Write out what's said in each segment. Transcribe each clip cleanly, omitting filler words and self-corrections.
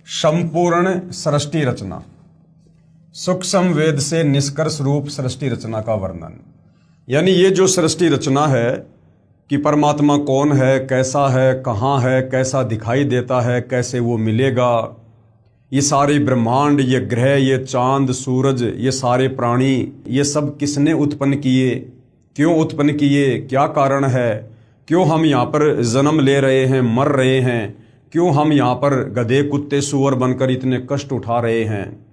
संपूर्ण सृष्टि रचना, सूक्ष्म वेद से निष्कर्ष रूप सृष्टि रचना का वर्णन। यानी ये जो सृष्टि रचना है कि परमात्मा कौन है, कैसा है, कहाँ है, कैसा दिखाई देता है, कैसे वो मिलेगा, ये सारे ब्रह्मांड, ये ग्रह, ये चांद, सूरज, ये सारे प्राणी, ये सब किसने उत्पन्न किए, क्यों उत्पन्न किए, क्या कारण है, क्यों हम यहाँ पर जन्म ले रहे हैं, मर रहे हैं, क्यों हम यहाँ पर गधे, कुत्ते, सूअर बनकर इतने कष्ट उठा रहे हैं,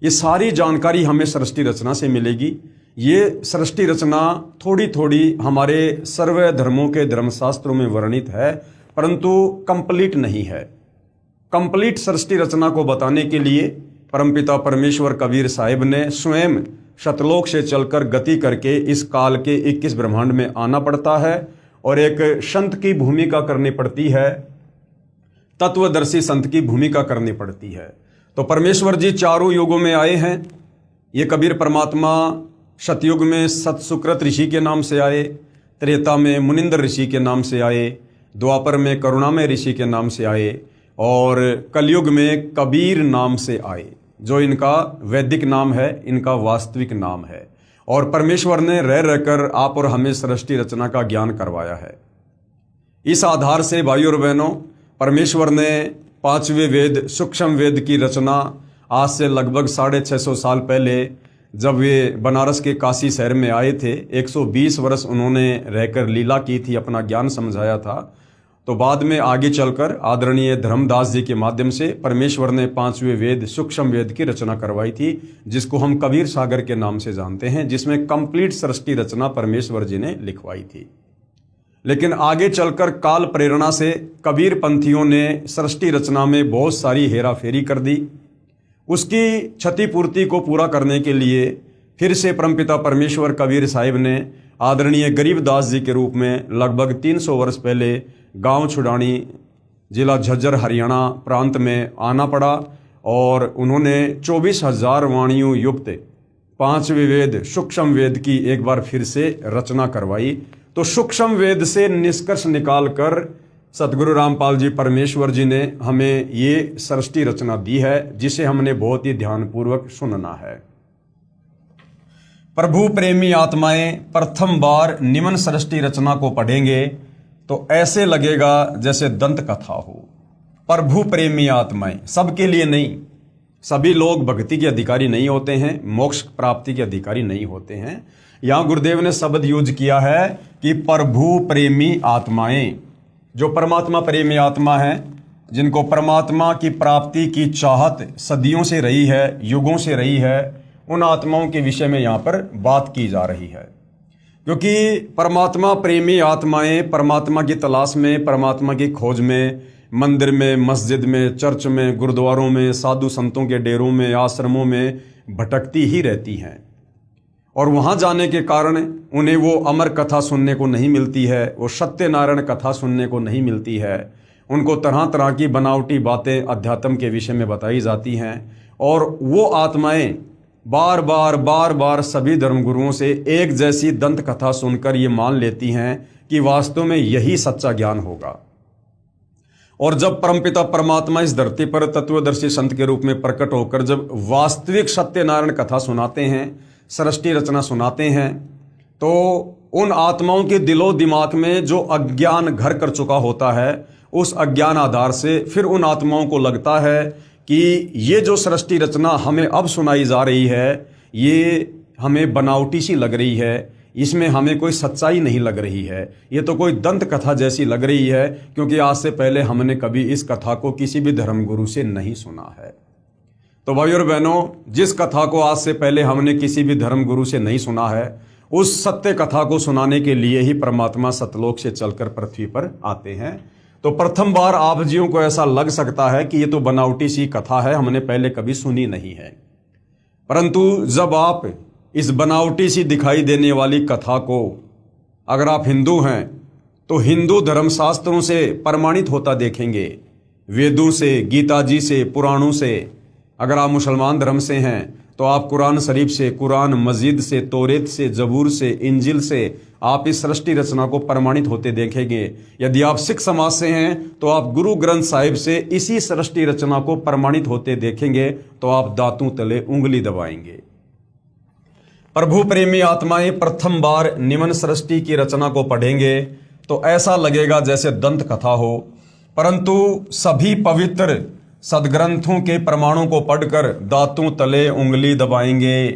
ये सारी जानकारी हमें सृष्टि रचना से मिलेगी। ये सृष्टि रचना थोड़ी थोड़ी हमारे सर्व धर्मों के धर्मशास्त्रों में वर्णित है, परंतु कंप्लीट नहीं है। कंप्लीट सृष्टि रचना को बताने के लिए परमपिता परमेश्वर कबीर साहिब ने स्वयं शतलोक से चलकर गति करके इस काल के 21 ब्रह्मांड में आना पड़ता है और एक संत की भूमिका करनी पड़ती है, तत्वदर्शी संत की भूमिका करनी पड़ती है। तो परमेश्वर जी चारों युगों में आए हैं। ये कबीर परमात्मा सतयुग में सतसुकृत ऋषि के नाम से आए, त्रेता में मुनिंद्र ऋषि के नाम से आए, द्वापर में करुणामय ऋषि के नाम से आए और कलयुग में कबीर नाम से आए, जो इनका वैदिक नाम है, इनका वास्तविक नाम है। और परमेश्वर ने रह रहकर आप और हमें सृष्टि रचना का ज्ञान करवाया है। इस आधार से भाइयों और बहनों, परमेश्वर ने पांचवें वेद सूक्ष्म वेद की रचना आज से लगभग 650 साल पहले जब वे बनारस के काशी शहर में आए थे, 120 वर्ष उन्होंने रहकर लीला की थी, अपना ज्ञान समझाया था। तो बाद में आगे चलकर आदरणीय धर्मदास जी के माध्यम से परमेश्वर ने पांचवें वेद सूक्ष्म वेद की रचना करवाई थी, जिसको हम कबीर सागर के नाम से जानते हैं, जिसमें कंप्लीट सृष्टि रचना परमेश्वर जी ने लिखवाई थी। लेकिन आगे चलकर काल प्रेरणा से कबीर पंथियों ने सृष्टि रचना में बहुत सारी हेरा फेरी कर दी। उसकी क्षतिपूर्ति को पूरा करने के लिए फिर से परमपिता परमेश्वर कबीर साहिब ने आदरणीय गरीबदास जी के रूप में लगभग 300 वर्ष पहले गांव छुड़ानी, जिला झज्जर, हरियाणा प्रांत में आना पड़ा और उन्होंने 24,000 वाणियों युक्त पांचवें वेद सूक्ष्म वेद की एक बार फिर से रचना करवाई। तो सूक्ष्म वेद से निष्कर्ष निकालकर सतगुरु रामपाल जी परमेश्वर जी ने हमें ये सृष्टि रचना दी है, जिसे हमने बहुत ही ध्यानपूर्वक सुनना है। प्रभु प्रेमी आत्माएं प्रथम बार निम्न सृष्टि रचना को पढ़ेंगे तो ऐसे लगेगा जैसे दंत कथा हो। प्रभु प्रेमी आत्माएं सबके लिए नहीं, सभी लोग भक्ति के अधिकारी नहीं होते हैं, मोक्ष प्राप्ति के अधिकारी नहीं होते हैं। यहां गुरुदेव ने शब्द यूज किया है कि प्रभु प्रेमी आत्माएं, जो परमात्मा प्रेमी आत्मा है, जिनको परमात्मा की प्राप्ति की चाहत सदियों से रही है, युगों से रही है, उन आत्माओं के विषय में यहाँ पर बात की जा रही है। क्योंकि परमात्मा प्रेमी आत्माएं परमात्मा की तलाश में, परमात्मा की खोज में, मंदिर में, मस्जिद में, चर्च में, गुरुद्वारों में, साधु संतों के डेरों में, आश्रमों में भटकती ही रहती हैं। और वहाँ जाने के कारण उन्हें वो अमर कथा सुनने को नहीं मिलती है, वो सत्यनारायण कथा सुनने को नहीं मिलती है। उनको तरह तरह की बनावटी बातें अध्यात्म के विषय में बताई जाती हैं और वो आत्माएं बार बार सभी धर्मगुरुओं से एक जैसी दंत कथा सुनकर ये मान लेती हैं कि वास्तव में यही सच्चा ज्ञान होगा। और जब परमपिता परमात्मा इस धरती पर तत्वदर्शी संत के रूप में प्रकट होकर जब वास्तविक सत्यनारायण कथा सुनाते हैं, सृष्टि रचना सुनाते हैं, तो उन आत्माओं के दिलो दिमाग में जो अज्ञान घर कर चुका होता है, उस अज्ञान आधार से फिर उन आत्माओं को लगता है कि ये जो सृष्टि रचना हमें अब सुनाई जा रही है, ये हमें बनावटी सी लग रही है, इसमें हमें कोई सच्चाई नहीं लग रही है, ये तो कोई दंत कथा जैसी लग रही है, क्योंकि आज से पहले हमने कभी इस कथा को किसी भी धर्मगुरु से नहीं सुना है। तो भाइयों और बहनों, जिस कथा को आज से पहले हमने किसी भी धर्मगुरु से नहीं सुना है, उस सत्य कथा को सुनाने के लिए ही परमात्मा सतलोक से चलकर पृथ्वी पर आते हैं। तो प्रथम बार आप जियों को ऐसा लग सकता है कि ये तो बनावटी सी कथा है, हमने पहले कभी सुनी नहीं है। परंतु जब आप इस बनावटी सी दिखाई देने वाली कथा को, अगर आप हिंदू हैं तो हिंदू धर्मशास्त्रों से प्रमाणित होता देखेंगे, वेदों से, गीता जी से, पुराणों से। अगर आप मुसलमान धर्म से हैं तो आप कुरान शरीफ से, कुरान मजीद से, तौरेत से, जबूर से, इंजिल से आप इस सृष्टि रचना को प्रमाणित होते देखेंगे। यदि आप सिख समाज से हैं तो आप गुरु ग्रंथ साहिब से इसी सृष्टि रचना को प्रमाणित होते देखेंगे तो आप दांतों तले उंगली दबाएंगे। प्रभु प्रेमी आत्माएं प्रथम बार निमन सृष्टि की रचना को पढ़ेंगे तो ऐसा लगेगा जैसे दंत कथा हो, परंतु सभी पवित्र सदग्रंथों के प्रमाणों को पढ़कर दांतों तले उंगली दबाएंगे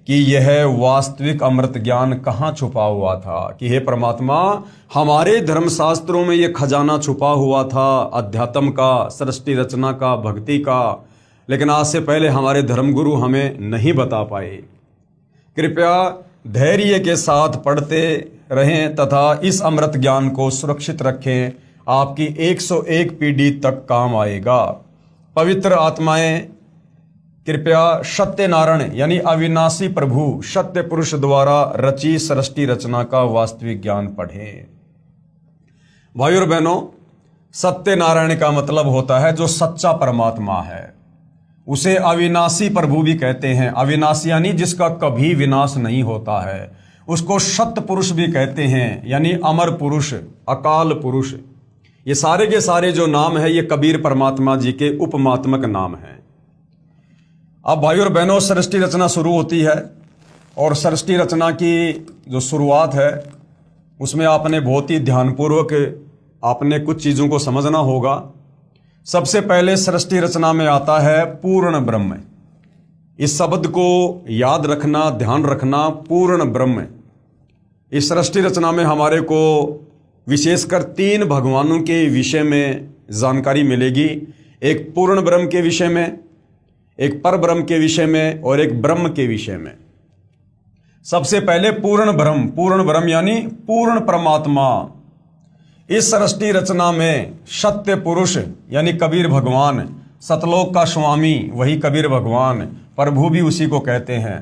कि यह वास्तविक अमृत ज्ञान कहाँ छुपा हुआ था, कि हे परमात्मा हमारे धर्मशास्त्रों में यह खजाना छुपा हुआ था अध्यात्म का, सृष्टि रचना का, भक्ति का, लेकिन आज से पहले हमारे धर्मगुरु हमें नहीं बता पाए। कृपया धैर्य के साथ पढ़ते रहें तथा इस अमृत ज्ञान को सुरक्षित रखें, आपकी 101 पीढ़ी तक काम आएगा। पवित्र आत्माएं कृपया सत्यनारायण यानी अविनाशी प्रभु सत्य पुरुष द्वारा रची सृष्टि रचना का वास्तविक ज्ञान पढ़ें। भाइयों और बहनों, सत्यनारायण का मतलब होता है जो सच्चा परमात्मा है, उसे अविनाशी प्रभु भी कहते हैं। अविनाशी यानी जिसका कभी विनाश नहीं होता है, उसको सत्य पुरुष भी कहते हैं, यानी अमर पुरुष, अकाल पुरुष। ये सारे के सारे जो नाम है ये कबीर परमात्मा जी के उपमात्मक नाम हैं। अब भाइयों और बहनों, सृष्टि रचना शुरू होती है और सृष्टि रचना की जो शुरुआत है उसमें आपने बहुत ही ध्यानपूर्वक आपने कुछ चीज़ों को समझना होगा। सबसे पहले सृष्टि रचना में आता है पूर्ण ब्रह्म। इस शब्द को याद रखना, ध्यान रखना, पूर्ण ब्रह्म। इस सृष्टि रचना में हमारे को विशेषकर 3 भगवानों के विषय में जानकारी मिलेगी। एक पूर्ण ब्रह्म के विषय में, एक पर ब्रह्म के विषय में और एक ब्रह्म के विषय में। सबसे पहले पूर्ण ब्रह्म यानी पूर्ण परमात्मा। इस सृष्टि रचना में सत्य पुरुष यानी कबीर भगवान, सतलोक का स्वामी वही कबीर भगवान, प्रभु भी उसी को कहते हैं,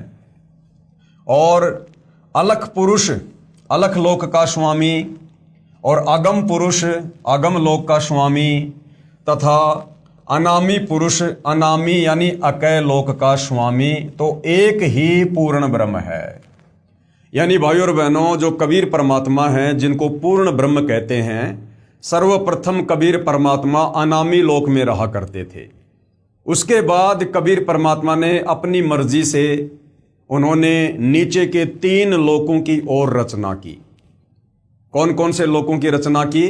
और अलख पुरुष अलख लोक का स्वामी, और अगम पुरुष अगम लोक का स्वामी, तथा अनामी पुरुष अनामी यानी अकय लोक का स्वामी। तो एक ही पूर्ण ब्रह्म है। यानी भाइयों और बहनों, जो कबीर परमात्मा हैं जिनको पूर्ण ब्रह्म कहते हैं, सर्वप्रथम कबीर परमात्मा अनामी लोक में रहा करते थे। उसके बाद कबीर परमात्मा ने अपनी मर्जी से उन्होंने नीचे के 3 लोकों की ओर रचना की। कौन कौन से लोकों की रचना की?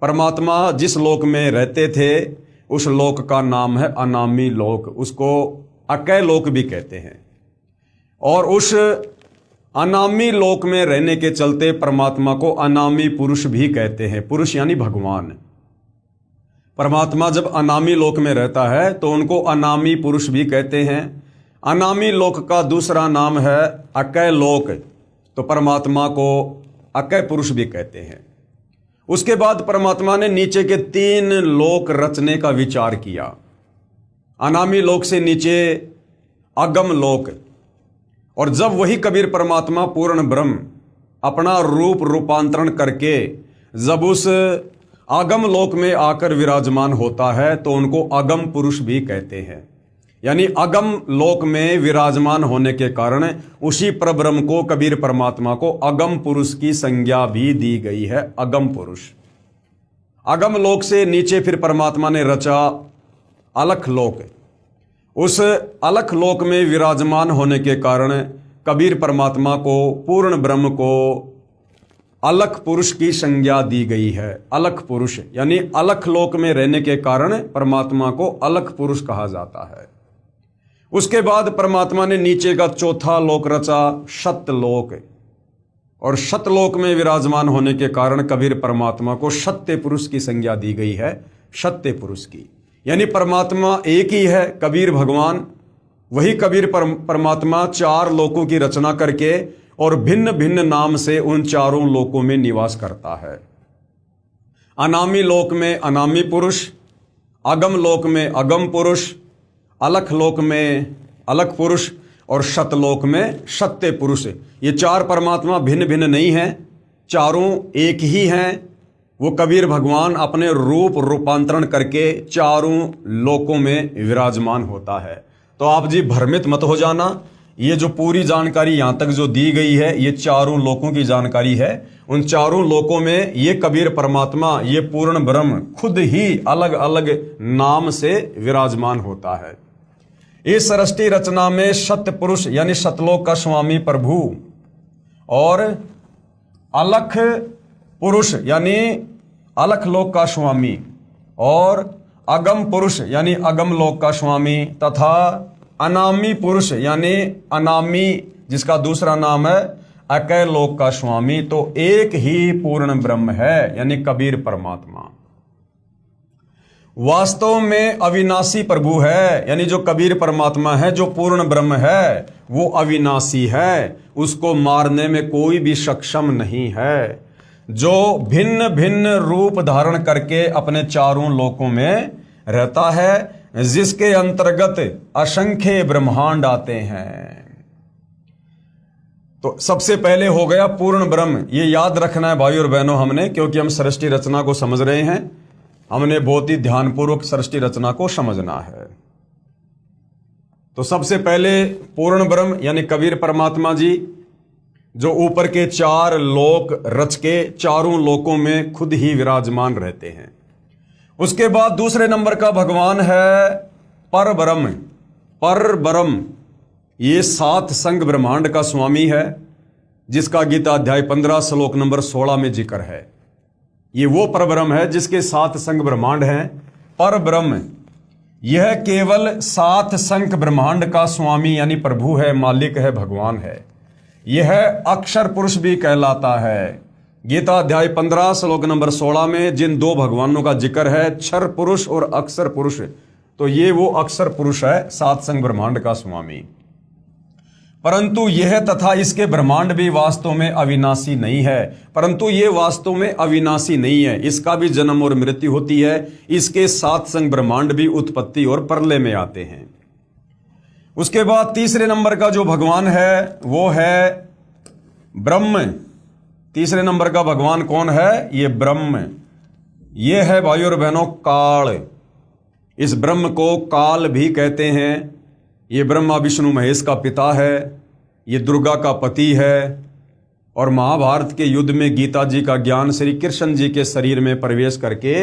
परमात्मा जिस लोक में रहते थे उस लोक का नाम है अनामी लोक, उसको अकय लोक भी कहते हैं। और उस अनामी लोक में रहने के चलते परमात्मा को अनामी पुरुष भी कहते हैं। पुरुष यानी भगवान। परमात्मा जब अनामी लोक में रहता है तो उनको अनामी पुरुष भी कहते हैं। अनामी लोक का दूसरा नाम है अकय लोक, तो परमात्मा को अकय पुरुष भी कहते हैं। उसके बाद परमात्मा ने नीचे के 3 लोक रचने का विचार किया। अनामी लोक से नीचे अगम लोक, और जब वही कबीर परमात्मा पूर्ण ब्रह्म अपना रूपांतरण करके जब उस अगम लोक में आकर विराजमान होता है तो उनको अगम पुरुष भी कहते हैं। यानी अगम लोक में विराजमान होने के कारण उसी परब्रह्म को, कबीर परमात्मा को अगम पुरुष की संज्ञा भी दी गई है, अगम पुरुष। अगम लोक से नीचे फिर परमात्मा ने रचा अलख लोक। उस अलख लोक में विराजमान होने के कारण कबीर परमात्मा को, पूर्ण ब्रह्म को अलख पुरुष की संज्ञा दी गई है। अलख पुरुष यानी अलख लोक में रहने के कारण परमात्मा को अलख पुरुष कहा जाता है। उसके बाद परमात्मा ने नीचे का 4था लोक रचा, सत्यलोक, और सत्यलोक में विराजमान होने के कारण कबीर परमात्मा को सत्य पुरुष की संज्ञा दी गई है, सत्य पुरुष की। यानी परमात्मा एक ही है, कबीर भगवान। वही कबीर परमात्मा 4 लोकों की रचना करके और भिन्न भिन्न नाम से उन 4 लोकों में निवास करता है। अनामी लोक में अनामी पुरुष, अगम लोक में अगम पुरुष, अलख लोक में अलख पुरुष और सतलोक में सत्य पुरुष। ये 4 परमात्मा भिन्न भिन्न नहीं हैं, चारों एक ही हैं। वो कबीर भगवान अपने रूपांतरण करके 4 लोकों में विराजमान होता है। तो आप जी भ्रमित मत हो जाना। ये जो पूरी जानकारी यहाँ तक जो दी गई है ये चारों लोकों की जानकारी है। उन चारों लोकों में ये कबीर परमात्मा, ये पूर्ण ब्रह्म खुद ही अलग अलग नाम से विराजमान होता है। इस सृष्टि रचना में सत्य पुरुष यानी सतलोक का स्वामी प्रभु और अलख पुरुष यानी अलख लोक का स्वामी और अगम पुरुष यानी अगम लोक का स्वामी तथा अनामी पुरुष यानी अनामी जिसका दूसरा नाम है अकय लोक का स्वामी, तो एक ही पूर्ण ब्रह्म है यानी कबीर परमात्मा। वास्तव में अविनाशी प्रभु है, यानी जो कबीर परमात्मा है, जो पूर्ण ब्रह्म है, वो अविनाशी है, उसको मारने में कोई भी सक्षम नहीं है। जो भिन्न भिन्न रूप धारण करके अपने चारों लोकों में रहता है, जिसके अंतर्गत असंख्य ब्रह्मांड आते हैं। तो सबसे पहले हो गया पूर्ण ब्रह्म। ये याद रखना है भाई और बहनों हमने, क्योंकि हम सृष्टि रचना को समझ रहे हैं, हमने बहुत ही ध्यानपूर्वक सृष्टि रचना को समझना है। तो सबसे पहले पूर्ण ब्रह्म यानी कबीर परमात्मा जी, जो ऊपर के चार लोक रच के चारों लोकों में खुद ही विराजमान रहते हैं। उसके बाद दूसरे नंबर का भगवान है पर ब्रह्म। पर ब्रह्म ये सात संग ब्रह्मांड का स्वामी है, जिसका गीता अध्याय 15 श्लोक नंबर 16 में जिक्र है। ये वो परब्रह्म है जिसके सात संग ब्रह्मांड हैं। पर ब्रह्म यह केवल सात संग ब्रह्मांड का स्वामी यानी प्रभु है, मालिक है, भगवान है। यह अक्षर पुरुष भी कहलाता है। गीता अध्याय 15 श्लोक नंबर 16 में जिन दो भगवानों का जिक्र है, क्षर पुरुष और अक्षर पुरुष, तो ये वो अक्षर पुरुष है, सात संग ब्रह्मांड का स्वामी। परंतु यह तथा इसके ब्रह्मांड भी वास्तव में अविनाशी नहीं है। परंतु ये वास्तव में अविनाशी नहीं है, इसका भी जन्म और मृत्यु होती है। इसके सात संग ब्रह्मांड भी उत्पत्ति और प्रलय में आते हैं। उसके बाद तीसरे नंबर का जो भगवान है वो है ब्रह्म। तीसरे नंबर का भगवान कौन है? ये ब्रह्म। ये है भाइयों और बहनों काल। इस ब्रह्म को काल भी कहते हैं। ये ब्रह्मा विष्णु महेश का पिता है, ये दुर्गा का पति है, और महाभारत के युद्ध में गीता जी का ज्ञान श्री कृष्ण जी के शरीर में प्रवेश करके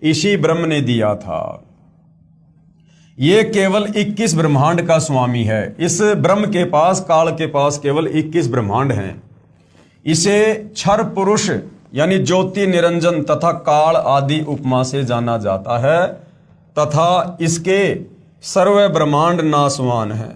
इसी ब्रह्म ने दिया था। ये केवल 21 ब्रह्मांड का स्वामी है। इस ब्रह्म के पास, काल के पास केवल 21 ब्रह्मांड हैं। इसे क्षर पुरुष यानी ज्योति निरंजन तथा काल आदि उपमा से जाना जाता है, तथा इसके सर्व ब्रह्मांड नाशवान है,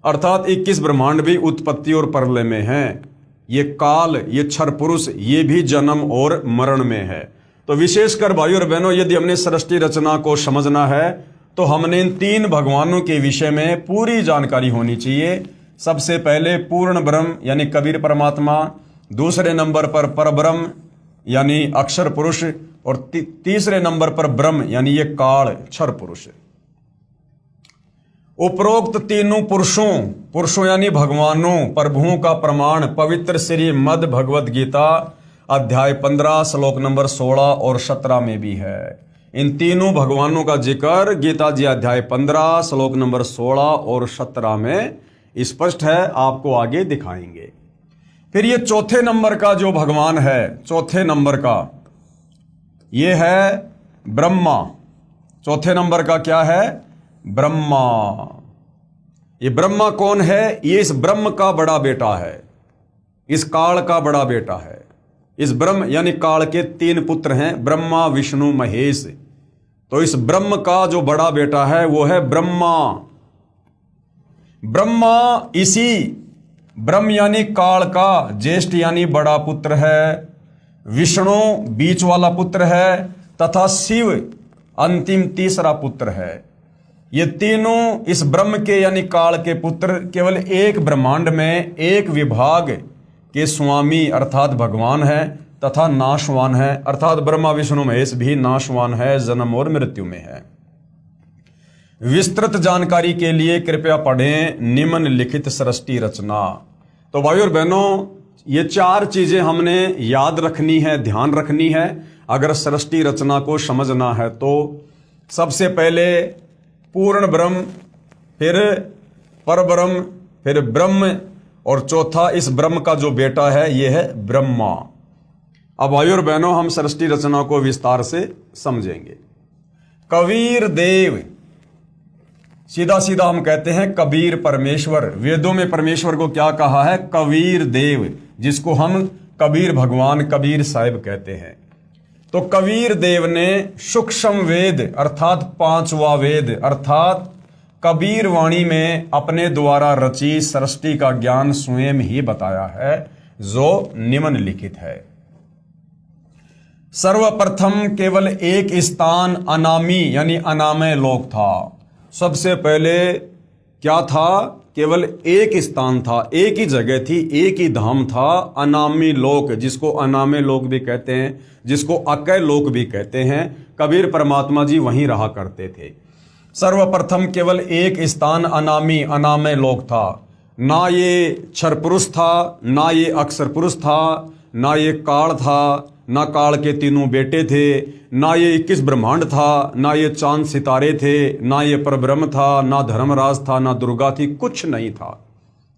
अर्थात 21 ब्रह्मांड भी उत्पत्ति और प्रलय में हैं। ये काल, ये क्षर पुरुष, ये भी जन्म और मरण में है। तो विशेषकर भाइयों और बहनों, यदि हमने सृष्टि रचना को समझना है तो हमने इन तीन भगवानों के विषय में पूरी जानकारी होनी चाहिए। सबसे पहले पूर्ण ब्रह्म यानी कबीर परमात्मा, दूसरे नंबर पर परब्रह्म यानी अक्षर पुरुष, और तीसरे नंबर पर ब्रह्म यानी ये काल क्षर पुरुष। उपरोक्त तीनों पुरुषों यानी भगवानों, प्रभुओं का प्रमाण पवित्र श्री मद भगवत गीता अध्याय 15 श्लोक नंबर 16 और 17 में भी है। इन तीनों भगवानों का जिक्र गीता जी अध्याय 15 श्लोक नंबर 16 और 17 में स्पष्ट है, आपको आगे दिखाएंगे। फिर ये चौथे नंबर का जो भगवान है, चौथे नंबर का ये है ब्रह्मा। चौथे नंबर का क्या है? ब्रह्मा। ये ब्रह्मा कौन है? ये इस ब्रह्म का बड़ा बेटा है, इस काल का बड़ा बेटा है। इस ब्रह्म यानी काल के तीन पुत्र हैं, ब्रह्मा विष्णु महेश। तो इस ब्रह्म का जो बड़ा बेटा है वो है ब्रह्मा। ब्रह्मा इसी ब्रह्म यानी काल का ज्येष्ठ यानी बड़ा पुत्र है, विष्णु बीच वाला पुत्र है, तथा शिव अंतिम तीसरा पुत्र है। ये तीनों इस ब्रह्म के यानी काल के पुत्र केवल एक ब्रह्मांड में एक विभाग के स्वामी अर्थात भगवान है, तथा नाशवान है, अर्थात ब्रह्मा विष्णु महेश भी नाशवान है, जन्म और मृत्यु में है। विस्तृत जानकारी के लिए कृपया पढ़ें निम्नलिखित सृष्टि रचना। तो भाइयों और बहनों, ये चार चीजें हमने याद रखनी है, ध्यान रखनी है अगर सृष्टि रचना को समझना है तो। सबसे पहले पूर्ण ब्रह्म, फिर परब्रह्म, फिर ब्रह्म, और चौथा इस ब्रह्म का जो बेटा है यह है ब्रह्मा। अब भाइयों और बहनों, हम सृष्टि रचना को विस्तार से समझेंगे। कबीर देव, सीधा सीधा हम कहते हैं कबीर परमेश्वर। वेदों में परमेश्वर को क्या कहा है? कबीर देव, जिसको हम कबीर भगवान, कबीर साहिब कहते हैं। तो कबीर देव ने सूक्ष्म वेद अर्थात पांचवा वेद अर्थात कबीर वाणी में अपने द्वारा रची सृष्टि का ज्ञान स्वयं ही बताया है, जो निम्नलिखित है। सर्वप्रथम केवल एक स्थान अनामी यानी अनामय लोक था। सबसे पहले क्या था? केवल एक स्थान था, एक ही जगह थी, एक ही धाम था, अनामी लोक, जिसको अनामय लोक भी कहते हैं, जिसको अकय लोक भी कहते हैं। कबीर परमात्मा जी वहीं रहा करते थे। सर्वप्रथम केवल एक स्थान अनामी अनामय लोक था। ना ये क्षर पुरुष था, ना ये अक्षर पुरुष था, ना ये काल था, ना काल के तीनों बेटे थे, ना ये 21 ब्रह्मांड था, ना ये चांद सितारे थे, ना ये परब्रह्म था, ना धर्मराज था, ना दुर्गा थी, कुछ नहीं था।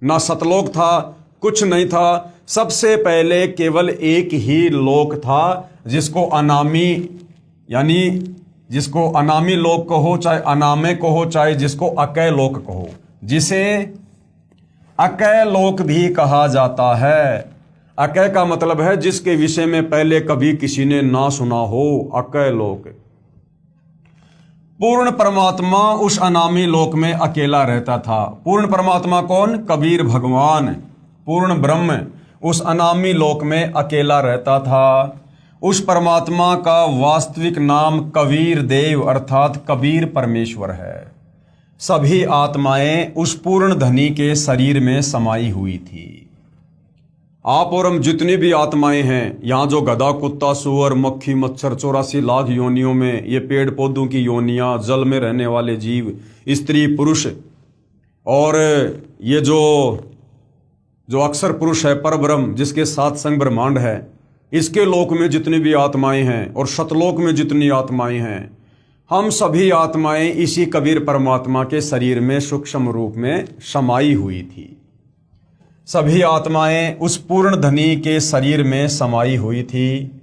ना सतलोक था, कुछ नहीं था। सबसे पहले केवल एक ही लोक था, जिसको अनामी यानी जिसको अनामी लोक कहो, चाहे अनामे कहो, चाहे जिसको अकय लोक कहो, जिसे अकय लोक भी कहा जाता है। अकय का मतलब है जिसके विषय में पहले कभी किसी ने ना सुना हो, अकय लोक। पूर्ण परमात्मा उस अनामी लोक में अकेला रहता था। पूर्ण परमात्मा कौन? कबीर भगवान। पूर्ण ब्रह्म उस अनामी लोक में अकेला रहता था। उस परमात्मा का वास्तविक नाम कबीर देव अर्थात कबीर परमेश्वर है। सभी आत्माएं उस पूर्ण धनी के शरीर में समाई हुई थी। आप और हम जितनी भी आत्माएं हैं, यहाँ जो गधा, कुत्ता, सुअर, मक्खी, मच्छर, 84 लाख योनियों में, ये पेड़ पौधों की योनियां, जल में रहने वाले जीव, स्त्री पुरुष, और ये जो अक्षर पुरुष है परब्रह्म, जिसके साथ संग ब्रह्मांड है, इसके लोक में जितनी भी आत्माएं हैं और शतलोक में जितनी आत्माएं हैं, हम सभी आत्माएं इसी कबीर परमात्मा के शरीर में सूक्ष्म रूप में समाई हुई थी। सभी आत्माएं उस पूर्ण धनी के शरीर में समाई हुई थी।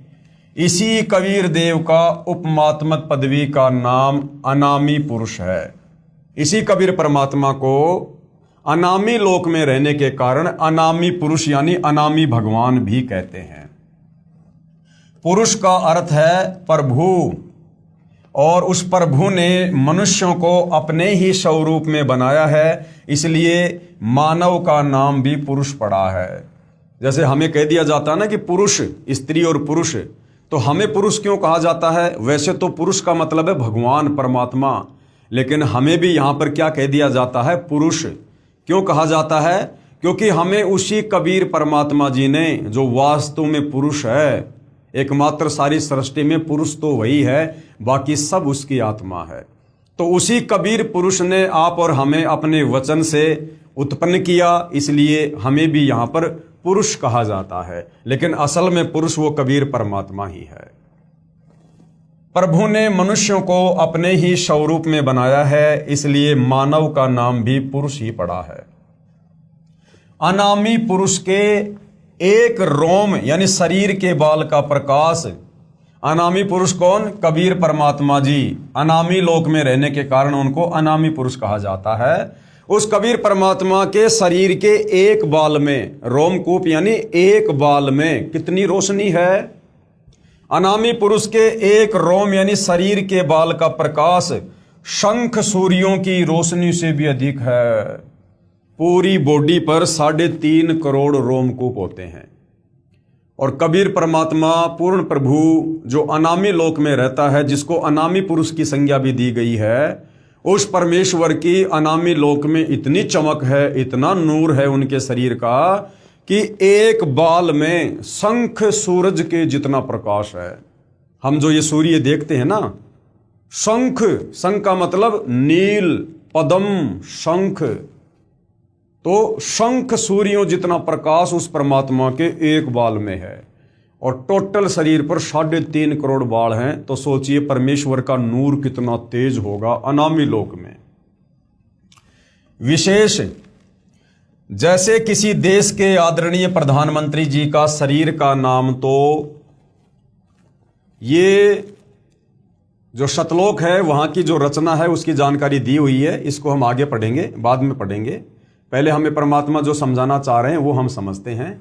इसी कबीर देव का उपमात्मक पदवी का नाम अनामी पुरुष है। इसी कबीर परमात्मा को अनामी लोक में रहने के कारण अनामी पुरुष यानी अनामी भगवान भी कहते हैं। पुरुष का अर्थ है प्रभु, और उस प्रभु ने मनुष्यों को अपने ही स्वरूप में बनाया है, इसलिए मानव का नाम भी पुरुष पड़ा है। जैसे हमें कह दिया जाता है ना कि पुरुष, स्त्री और पुरुष, तो हमें पुरुष क्यों कहा जाता है? वैसे तो पुरुष का मतलब है भगवान परमात्मा, लेकिन हमें भी यहाँ पर क्या कह दिया जाता है? पुरुष। क्यों कहा जाता है? क्योंकि हमें उसी कबीर परमात्मा जी ने, जो वास्तव में पुरुष है, एकमात्र सारी सृष्टि में पुरुष तो वही है, बाकी सब उसकी आत्मा है, तो उसी कबीर पुरुष ने आप और हमें अपने वचन से उत्पन्न किया, इसलिए हमें भी यहाँ पर पुरुष कहा जाता है, लेकिन असल में पुरुष वो कबीर परमात्मा ही है। प्रभु ने मनुष्यों को अपने ही स्वरूप में बनाया है, इसलिए मानव का नाम भी पुरुष ही पड़ा है। अनामी पुरुष के एक रोम यानी शरीर के बाल का प्रकाश। अनामी पुरुष कौन? कबीर परमात्मा जी। अनामी लोक में रहने के कारण उनको अनामी पुरुष कहा जाता है। उस कबीर परमात्मा के शरीर के एक बाल में, रोमकूप यानी एक बाल में कितनी रोशनी है? अनामी पुरुष के एक रोम यानी शरीर के बाल का प्रकाश शंख सूर्यों की रोशनी से भी अधिक है। पूरी बॉडी पर 3.5 करोड़ रोमकूप होते हैं। और कबीर परमात्मा पूर्ण प्रभु जो अनामी लोक में रहता है, जिसको अनामी पुरुष की संज्ञा भी दी गई है, उस परमेश्वर की अनामी लोक में इतनी चमक है, इतना नूर है उनके शरीर का, कि एक बाल में शंख सूरज के जितना प्रकाश है। हम जो ये सूर्य देखते हैं ना, शंख, शंख का मतलब नील, पद्म, शंख, तो शंख सूर्यों जितना प्रकाश उस परमात्मा के एक बाल में है। और टोटल शरीर पर 3.5 करोड़ बाल हैं, तो सोचिए परमेश्वर का नूर कितना तेज होगा अनामी लोक में। विशेष जैसे किसी देश के आदरणीय प्रधानमंत्री जी का शरीर का नाम, तो ये जो शतलोक है वहां की जो रचना है उसकी जानकारी दी हुई है। इसको हम आगे पढ़ेंगे, बाद में पढ़ेंगे। पहले हमें परमात्मा जो समझाना चाह रहे हैं वो हम समझते हैं।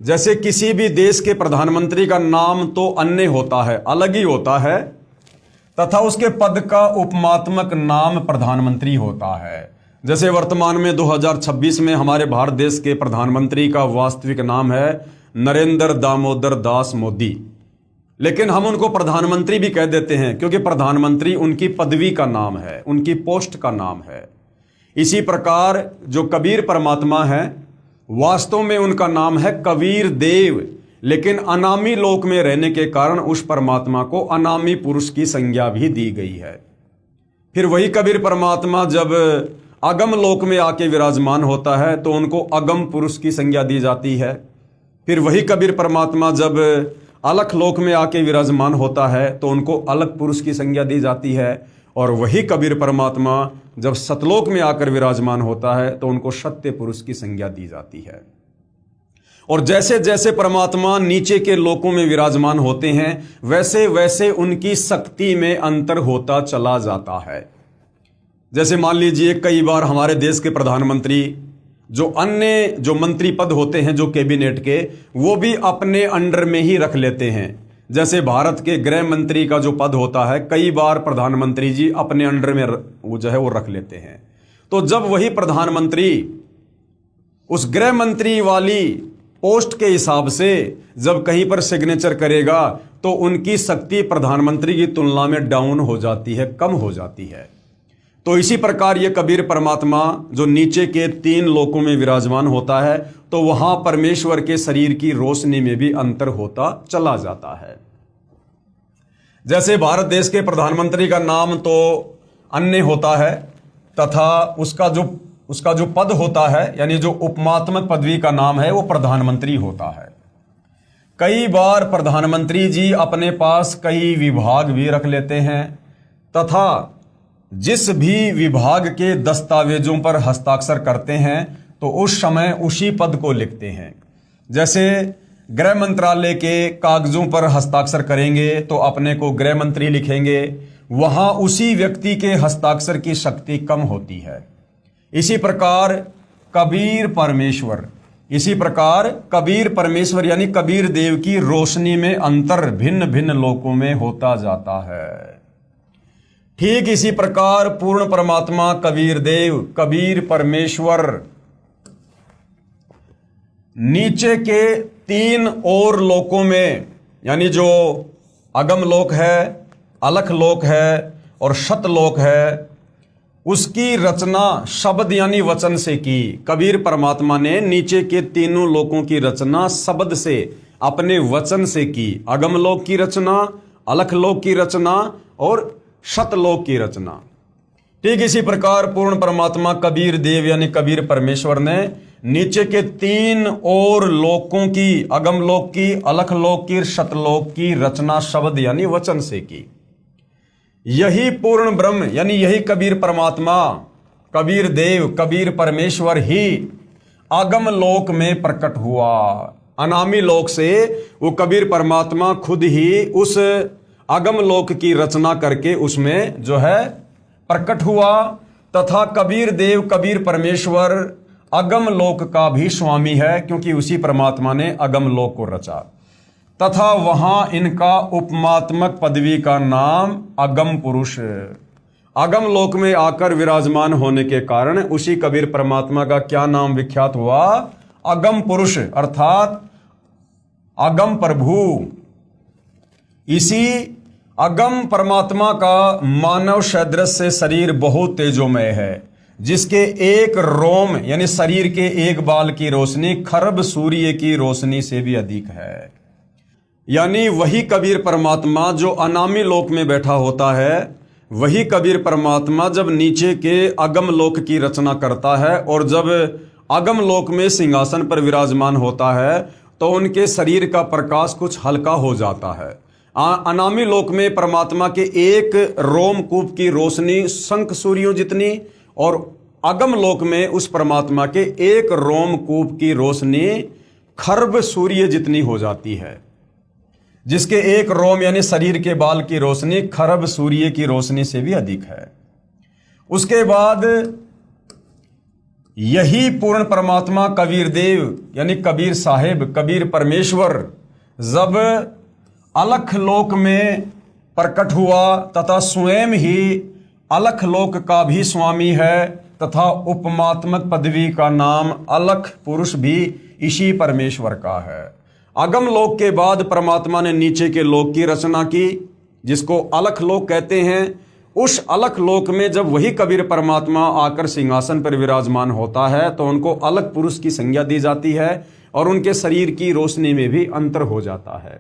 जैसे किसी भी देश के प्रधानमंत्री का नाम तो अन्य होता है, अलग ही होता है, तथा उसके पद का उपमात्मक नाम प्रधानमंत्री होता है। जैसे वर्तमान में 2026 में हमारे भारत देश के प्रधानमंत्री का वास्तविक नाम है नरेंद्र दामोदर दास मोदी, लेकिन हम उनको प्रधानमंत्री भी कह देते हैं क्योंकि प्रधानमंत्री उनकी पदवी का नाम है, उनकी पोस्ट का नाम है। इसी प्रकार जो कबीर परमात्मा है वास्तव में उनका नाम है कबीर देव, लेकिन अनामी लोक में रहने के कारण उस परमात्मा को अनामी पुरुष की संज्ञा भी दी गई है। फिर वही कबीर परमात्मा जब अगम लोक में आके विराजमान होता है तो उनको अगम पुरुष की संज्ञा दी जाती है। फिर वही कबीर परमात्मा जब अलख लोक में आके विराजमान होता है तो उनको अलख पुरुष की संज्ञा दी जाती है। और वही कबीर परमात्मा जब सतलोक में आकर विराजमान होता है तो उनको सत्य पुरुष की संज्ञा दी जाती है। और जैसे जैसे परमात्मा नीचे के लोकों में विराजमान होते हैं वैसे वैसे उनकी शक्ति में अंतर होता चला जाता है। जैसे मान लीजिए कई बार हमारे देश के प्रधानमंत्री जो अन्य जो मंत्री पद होते हैं जो कैबिनेट के, वो भी अपने अंडर में ही रख लेते हैं। जैसे भारत के गृह मंत्री का जो पद होता है कई बार प्रधानमंत्री जी अपने अंडर में वो जो है वो रख लेते हैं। तो जब वही प्रधानमंत्री उस गृह मंत्री वाली पोस्ट के हिसाब से जब कहीं पर सिग्नेचर करेगा तो उनकी शक्ति प्रधानमंत्री की तुलना में डाउन हो जाती है, कम हो जाती है। तो इसी प्रकार ये कबीर परमात्मा जो नीचे के 3 लोकों में विराजमान होता है तो वहां परमेश्वर के शरीर की रोशनी में भी अंतर होता चला जाता है। जैसे भारत देश के प्रधानमंत्री का नाम तो अन्य होता है तथा उसका जो पद होता है यानी जो उपमात्मक पदवी का नाम है वो प्रधानमंत्री होता है। कई बार प्रधानमंत्री जी अपने पास कई विभाग भी रख लेते हैं तथा जिस भी विभाग के दस्तावेजों पर हस्ताक्षर करते हैं तो उस समय उसी पद को लिखते हैं। जैसे गृह मंत्रालय के कागजों पर हस्ताक्षर करेंगे तो अपने को गृह मंत्री लिखेंगे, वहां उसी व्यक्ति के हस्ताक्षर की शक्ति कम होती है। इसी प्रकार कबीर परमेश्वर यानी कबीर देव की रोशनी में अंतर भिन्न भिन्न लोकों में होता जाता है। ठीक इसी प्रकार पूर्ण परमात्मा कबीर देव, कबीर परमेश्वर नीचे के 3 और लोकों में यानी जो अगम लोक है, अलख लोक है और शतलोक है, उसकी रचना शब्द यानी वचन से की। कबीर परमात्मा ने नीचे के 3 लोकों की रचना शब्द से, अपने वचन से की। अगम लोक की रचना, अलख लोक की रचना और शतलोक की रचना। ठीक इसी प्रकार पूर्ण परमात्मा कबीर देव यानी कबीर परमेश्वर ने नीचे के 3 और लोकों की, अगम लोक की, अलख लोक की, शतलोक की रचना शब्द यानी वचन से की। यही पूर्ण ब्रह्म यानी यही कबीर परमात्मा, कबीर देव, कबीर परमेश्वर ही अगम लोक में प्रकट हुआ। अनामी लोक से वो कबीर परमात्मा खुद ही उस अगम लोक की रचना करके उसमें जो है प्रकट हुआ तथा कबीर देव, कबीर परमेश्वर अगम लोक का भी स्वामी है क्योंकि उसी परमात्मा ने अगम लोक को रचा तथा वहां इनका उपमात्मक पदवी का नाम अगम पुरुष। अगम लोक में आकर विराजमान होने के कारण उसी कबीर परमात्मा का क्या नाम विख्यात हुआ? अगम पुरुष अर्थात अगम प्रभु। इसी अगम परमात्मा का मानव सदृश से शरीर बहुत तेजोमय है, जिसके एक रोम यानी शरीर के एक बाल की रोशनी खरब सूर्य की रोशनी से भी अधिक है। यानी वही कबीर परमात्मा जो अनामी लोक में बैठा होता है, वही कबीर परमात्मा जब नीचे के अगम लोक की रचना करता है और जब अगम लोक में सिंहासन पर विराजमान होता है तो उनके शरीर का प्रकाश कुछ हल्का हो जाता है। अनामी लोक में परमात्मा के एक रोमकूप की रोशनी शंख सूर्यों जितनी और अगम लोक में उस परमात्मा के एक रोमकूप की रोशनी खर्ब सूर्य जितनी हो जाती है, जिसके एक रोम यानी शरीर के बाल की रोशनी खर्ब सूर्य की रोशनी से भी अधिक है। उसके बाद यही पूर्ण परमात्मा कबीर देव यानी कबीर साहेब, कबीर परमेश्वर जब अलख लोक में प्रकट हुआ तथा स्वयं ही अलख लोक का भी स्वामी है तथा उपमात्मक पदवी का नाम अलख पुरुष भी इसी परमेश्वर का है। अगम लोक के बाद परमात्मा ने नीचे के लोक की रचना की, जिसको अलख लोक कहते हैं। उस अलख लोक में जब वही कबीर परमात्मा आकर सिंहासन पर विराजमान होता है तो उनको अलग पुरुष की संज्ञा दी जाती है और उनके शरीर की रोशनी में भी अंतर हो जाता है।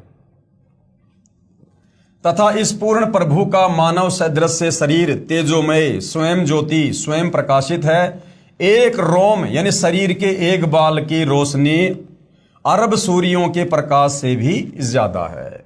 तथा इस पूर्ण प्रभु का मानव सदृश से शरीर तेजोमय, स्वयं ज्योति, स्वयं प्रकाशित है। एक रोम यानी शरीर के एक बाल की रोशनी अरब सूर्यों के प्रकाश से भी ज्यादा है।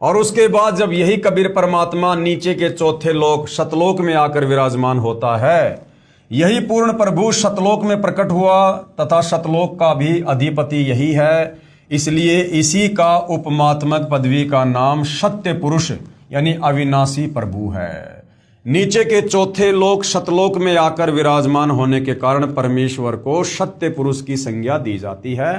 और उसके बाद जब यही कबीर परमात्मा नीचे के चौथे लोक शतलोक में आकर विराजमान होता है, यही पूर्ण प्रभु शतलोक में प्रकट हुआ तथा शतलोक का भी अधिपति यही है। इसलिए इसी का उपमात्मक पदवी का नाम सत्य पुरुष यानी अविनाशी प्रभु है। नीचे के चौथे लोक शतलोक में आकर विराजमान होने के कारण परमेश्वर को सत्य पुरुष की संज्ञा दी जाती है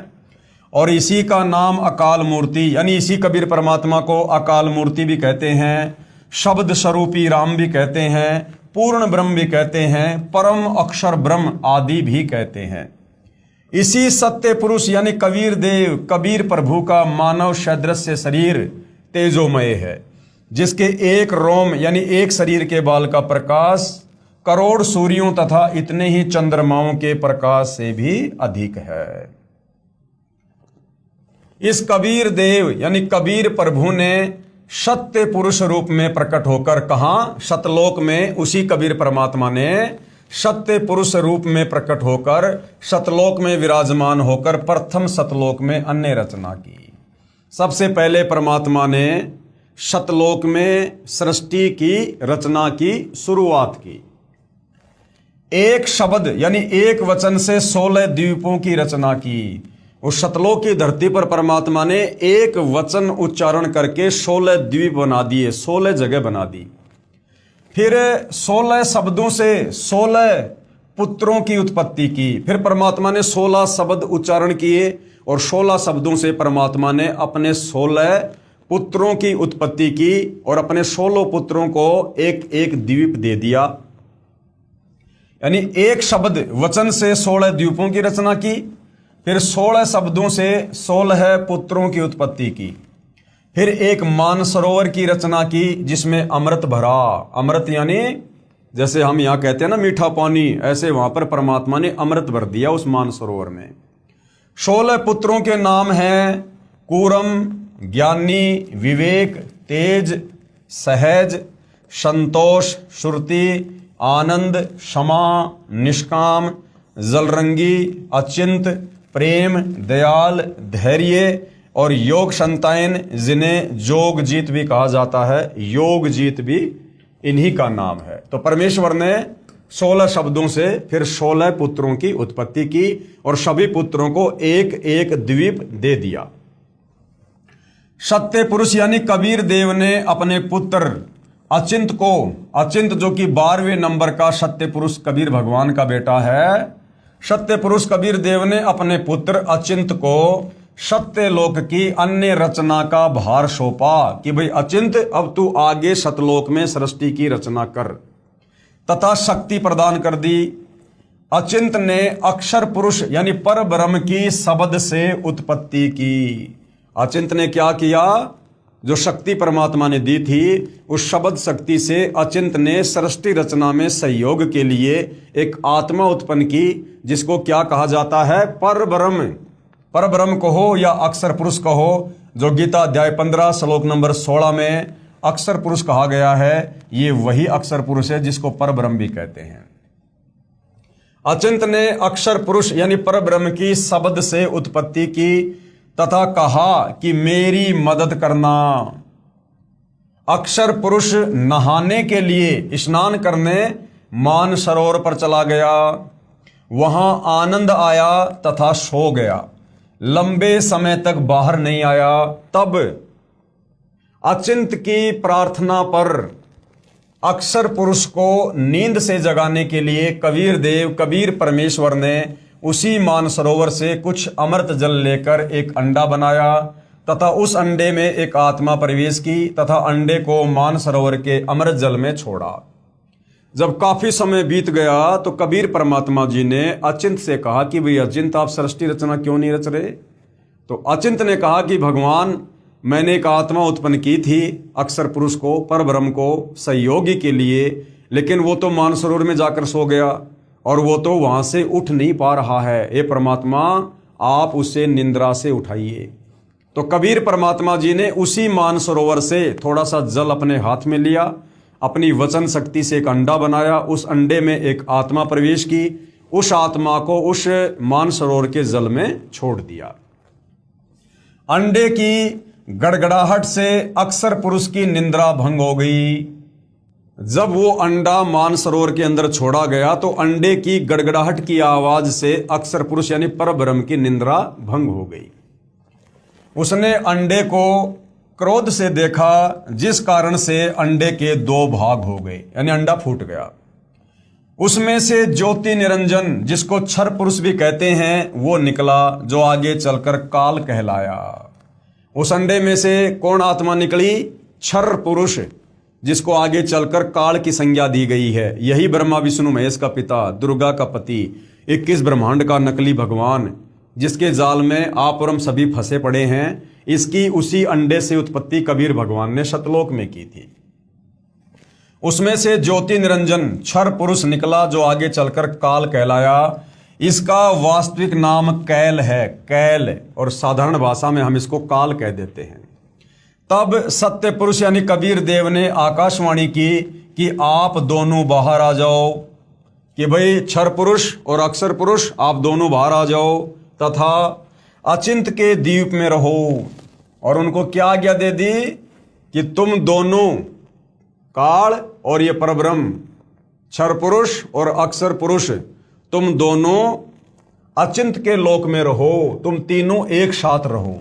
और इसी का नाम अकाल मूर्ति यानी इसी कबीर परमात्मा को अकाल मूर्ति भी कहते हैं, शब्द स्वरूपी राम भी कहते हैं, पूर्ण ब्रह्म भी कहते हैं, परम अक्षर ब्रह्म आदि भी कहते हैं। इसी सत्य पुरुष यानी कबीर देव कबीर प्रभु का मानव सदृश शरीर तेजोमय है, जिसके एक रोम यानी एक शरीर के बाल का प्रकाश करोड़ सूर्यों तथा इतने ही चंद्रमाओं के प्रकाश से भी अधिक है। इस कबीर देव यानी कबीर प्रभु ने सत्य पुरुष रूप में प्रकट होकर कहा, शतलोक में उसी कबीर परमात्मा ने सत्य पुरुष रूप में प्रकट होकर शतलोक में विराजमान होकर प्रथम शतलोक में अन्य रचना की। सबसे पहले परमात्मा ने शतलोक में सृष्टि की रचना की शुरुआत की। एक शब्द यानी एक वचन से 16 द्वीपों की रचना की। उस शतलोक की धरती पर परमात्मा ने एक वचन उच्चारण करके 16 द्वीप बना दिए, 16 जगह बना दी। फिर 16 शब्दों से 16 पुत्रों की उत्पत्ति की। फिर परमात्मा ने 16 शब्द उच्चारण किए और 16 शब्दों से परमात्मा ने अपने 16 पुत्रों की उत्पत्ति की और अपने 16 पुत्रों को एक एक द्वीप दे दिया। यानी एक शब्द वचन से 16 द्वीपों की रचना की, फिर 16 शब्दों से 16 पुत्रों की उत्पत्ति की, फिर एक मानसरोवर की रचना की जिसमें अमृत भरा। अमृत यानी जैसे हम यहाँ कहते हैं ना मीठा पानी, ऐसे वहां पर परमात्मा ने अमृत भर दिया उस मानसरोवर में। 16 पुत्रों के नाम हैं कूरम, ज्ञानी, विवेक, तेज, सहज, संतोष, श्रुति, आनंद, क्षमा, निष्काम, जलरंगी, अचिंत, प्रेम, दयाल, धैर्य और योग संतायन, जिन्हें योग जीत भी कहा जाता है। योग जीत भी इन्हीं का नाम है। तो परमेश्वर ने 16 शब्दों से फिर 16 पुत्रों की उत्पत्ति की और सभी पुत्रों को एक एक द्वीप दे दिया। सत्य पुरुष यानी कबीर देव ने अपने पुत्र अचिंत को, अचिंत जो कि 12वें नंबर का सत्य पुरुष कबीर भगवान का बेटा है, सत्य पुरुष कबीर देव ने अपने पुत्र अचिंत को सत्य लोक की अन्य रचना का भार सौंपा कि भाई अचिंत अब तू आगे सतलोक में सृष्टि की रचना कर, तथा शक्ति प्रदान कर दी। अचिंत ने अक्षर पुरुष यानी पर ब्रह्म की शब्द से उत्पत्ति की। अचिंत ने क्या किया? जो शक्ति परमात्मा ने दी थी उस शब्द शक्ति से अचिंत ने सृष्टि रचना में सहयोग के लिए एक आत्मा उत्पन्न की, जिसको क्या कहा जाता है? पर ब्रह्म। पर ब्रह्म कहो या अक्षर पुरुष कहो, जो गीता अध्याय 15 श्लोक नंबर 16 में अक्षर पुरुष कहा गया है, ये वही अक्षर पुरुष है जिसको पर ब्रह्म भी कहते हैं। अचिंत ने अक्षर पुरुष यानी पर ब्रह्म की शब्द से उत्पत्ति की तथा कहा कि मेरी मदद करना। अक्षर पुरुष नहाने के लिए, स्नान करने मान सरोवर पर चला गया, वहां आनंद आया तथा सो गया, लंबे समय तक बाहर नहीं आया। तब अचिंत की प्रार्थना पर अक्षर पुरुष को नींद से जगाने के लिए कबीर परमेश्वर ने उसी मानसरोवर से कुछ अमृत जल लेकर एक अंडा बनाया तथा उस अंडे में एक आत्मा प्रवेश की तथा अंडे को मानसरोवर के अमृत जल में छोड़ा। जब काफी समय बीत गया तो कबीर परमात्मा जी ने अचिंत से कहा कि भाई अचिंत, आप सृष्टि रचना क्यों नहीं रच रहे? तो अचिंत ने कहा कि भगवान, मैंने एक आत्मा उत्पन्न की थी अक्षर पुरुष को, परब्रह्म को सहयोगी के लिए, लेकिन वो तो मानसरोवर में जाकर सो गया और वो तो वहां से उठ नहीं पा रहा है। हे परमात्मा, आप उसे निंद्रा से उठाइए। तो कबीर परमात्मा जी ने उसी मानसरोवर से थोड़ा सा जल अपने हाथ में लिया, अपनी वचन शक्ति से एक अंडा बनाया, उस अंडे में एक आत्मा प्रवेश की, उस आत्मा को उस मानसरोवर के जल में छोड़ दिया। अंडे की गड़गड़ाहट से अक्षर पुरुष की निंद्रा भंग हो गई। जब वो अंडा मानसरोवर के अंदर छोड़ा गया तो अंडे की गड़गड़ाहट की आवाज से अक्षर पुरुष यानी परब्रह्म की निंद्रा भंग हो गई। उसने अंडे को क्रोध से देखा, जिस कारण से अंडे के दो भाग हो गए, यानी अंडा फूट गया। उसमें से ज्योति निरंजन, जिसको क्षर पुरुष भी कहते हैं, वो निकला, जो आगे चलकर काल कहलाया। उस अंडे में से कौन आत्मा निकली? क्षर पुरुष, जिसको आगे चलकर काल की संज्ञा दी गई है। यही ब्रह्मा विष्णु महेश का पिता, दुर्गा का पति, 21 ब्रह्मांड का नकली भगवान, जिसके जाल में आप और हम सभी फंसे पड़े हैं, इसकी उसी अंडे से उत्पत्ति कबीर भगवान ने सतलोक में की थी। उसमें से ज्योति निरंजन क्षर पुरुष निकला, जो आगे चलकर काल कहलाया। इसका वास्तविक नाम कैल है, कैल, और साधारण भाषा में हम इसको काल कह देते हैं। तब सत्य पुरुष यानी कबीर देव ने आकाशवाणी की कि आप दोनों बाहर आ जाओ, कि भाई क्षर पुरुष और अक्षर पुरुष आप दोनों बाहर आ जाओ तथा अचिंत के द्वीप में रहो। और उनको क्या आज्ञा दे दी कि तुम दोनों, काल और ये परब्रह्म, क्षर पुरुष और अक्षर पुरुष, तुम दोनों अचिंत के लोक में रहो, तुम तीनों एक साथ रहो।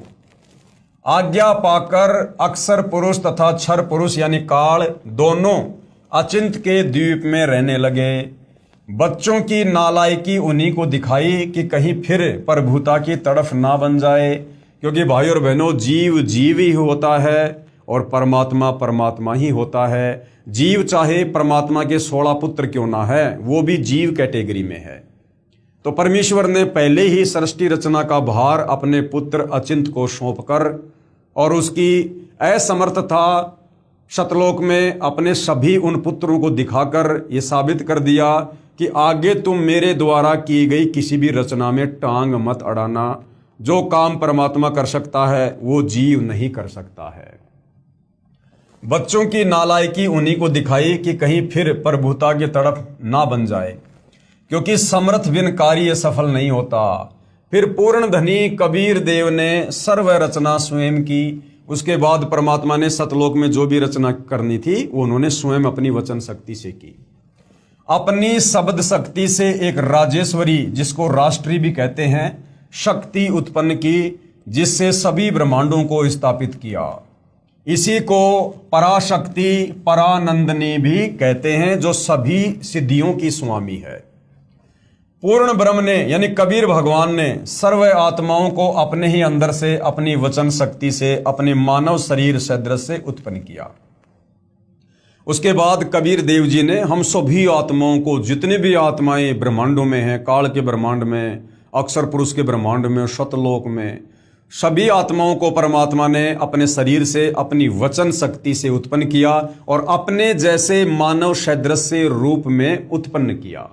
आज्ञा पाकर अक्षर पुरुष तथा क्षर पुरुष यानी काल दोनों अचिंत के द्वीप में रहने लगे। बच्चों की नालायकी उन्हीं को दिखाई कि कहीं फिर प्रभुता की तड़फ ना बन जाए, क्योंकि भाई और बहनों, जीव जीव ही होता है और परमात्मा परमात्मा ही होता है। जीव चाहे परमात्मा के 16 पुत्र क्यों ना है, वो भी जीव कैटेगरी में है। तो परमेश्वर ने पहले ही सृष्टि रचना का भार अपने पुत्र अचिंत को सौंपकर और उसकी असमर्थता शतलोक में अपने सभी उन पुत्रों को दिखाकर ये साबित कर दिया कि आगे तुम मेरे द्वारा की गई किसी भी रचना में टांग मत अड़ाना। जो काम परमात्मा कर सकता है वो जीव नहीं कर सकता है। बच्चों की नालायकी उन्हीं को दिखाई कि कहीं फिर प्रभुता की तरफ ना बन जाए, क्योंकि समर्थ बिन कार्य सफल नहीं होता। फिर पूर्ण धनी कबीर देव ने सर्व रचना स्वयं की। उसके बाद परमात्मा ने सतलोक में जो भी रचना करनी थी वो उन्होंने स्वयं अपनी वचन शक्ति से की। अपनी शब्द शक्ति से एक राजेश्वरी, जिसको राष्ट्री भी कहते हैं, शक्ति उत्पन्न की, जिससे सभी ब्रह्मांडों को स्थापित किया। इसी को पराशक्ति परानंदनी भी कहते हैं, जो सभी सिद्धियों की स्वामी है। पूर्ण ब्रह्म ने यानी कबीर भगवान ने सर्व आत्माओं को अपने ही अंदर से अपनी वचन शक्ति से अपने मानव शरीर सदृश से उत्पन्न किया। उसके बाद कबीर देव जी ने हम सभी आत्माओं को, जितने भी आत्माएं ब्रह्मांडों में हैं, काल के ब्रह्मांड में, अक्षर पुरुष के ब्रह्मांड में, शतलोक में, सभी आत्माओं को परमात्मा ने अपने शरीर से अपनी वचन शक्ति से उत्पन्न किया और अपने जैसे मानव सदृश से रूप में उत्पन्न किया।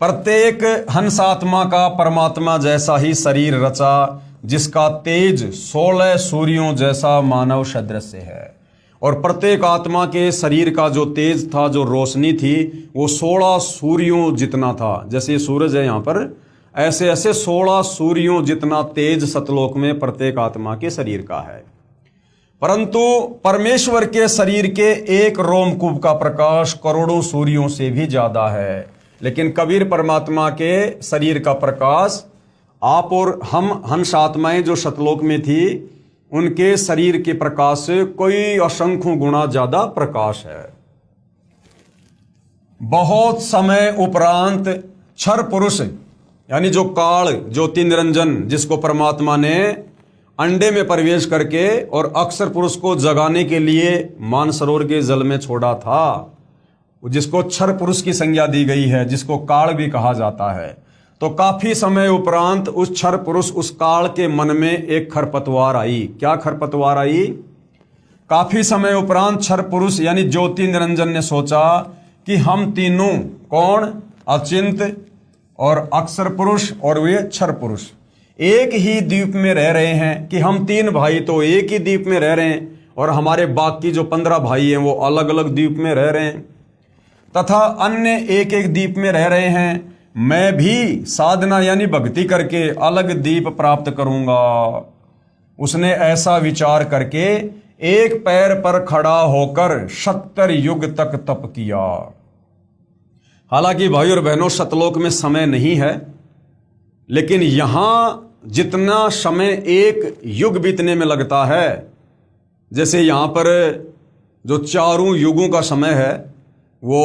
प्रत्येक हंस आत्मा का परमात्मा जैसा ही शरीर रचा, जिसका तेज 16 सूर्यों जैसा मानव सदृश है। और प्रत्येक आत्मा के शरीर का जो तेज था, जो रोशनी थी, वो 16 सूर्यों जितना था। जैसे सूरज है यहाँ पर, ऐसे ऐसे 16 सूर्यों जितना तेज सतलोक में प्रत्येक आत्मा के शरीर का है। परंतु परमेश्वर के शरीर के एक रोमकूप का प्रकाश करोड़ों सूर्यों से भी ज्यादा है। लेकिन कबीर परमात्मा के शरीर का प्रकाश आप और हम हंस आत्माएं जो सतलोक में थी उनके शरीर के प्रकाश से कोई असंख्य गुना ज्यादा प्रकाश है। बहुत समय उपरांत क्षर पुरुष यानी जो काल ज्योति निरंजन जिसको परमात्मा ने अंडे में प्रवेश करके और अक्षर पुरुष को जगाने के लिए मानसरोवर के जल में छोड़ा था, जिसको क्षर पुरुष की संज्ञा दी गई है, जिसको काल भी कहा जाता है। तो काफी समय उपरांत उस क्षर पुरुष उस काल के मन में एक खरपतवार आई। क्या खरपतवार आई? काफी समय उपरांत क्षर पुरुष यानी ज्योति निरंजन ने सोचा कि हम तीनों कौन, अचिंत और अक्षर पुरुष और वे क्षर पुरुष एक ही द्वीप में रह रहे हैं, कि हम तीन भाई तो एक ही द्वीप में रह रहे हैं और हमारे बाकी जो 15 भाई हैं वो अलग अलग द्वीप में रह रहे हैं, तथा अन्य एक एक द्वीप में रह रहे हैं। मैं भी साधना यानी भक्ति करके अलग द्वीप प्राप्त करूंगा। उसने ऐसा विचार करके एक पैर पर खड़ा होकर 70 युग तक तप किया। हालांकि भाई और बहनों सतलोक में समय नहीं है, लेकिन यहां जितना समय एक युग बीतने में लगता है, जैसे यहां पर जो चारों युगों का समय है वो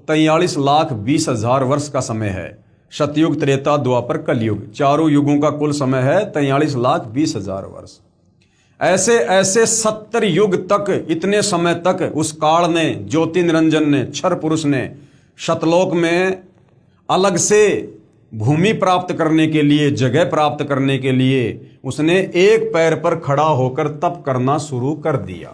43,20,000 वर्ष का समय है। सतयुग, त्रेता, द्वापर, कलयुग, चारों युगों का कुल समय है 43,20,000 वर्ष। ऐसे ऐसे 70 युग तक, इतने समय तक उस काल ने, ज्योति निरंजन ने, क्षर पुरुष ने सतलोक में अलग से भूमि प्राप्त करने के लिए, जगह प्राप्त करने के लिए उसने एक पैर पर खड़ा होकर तप करना शुरू कर दिया।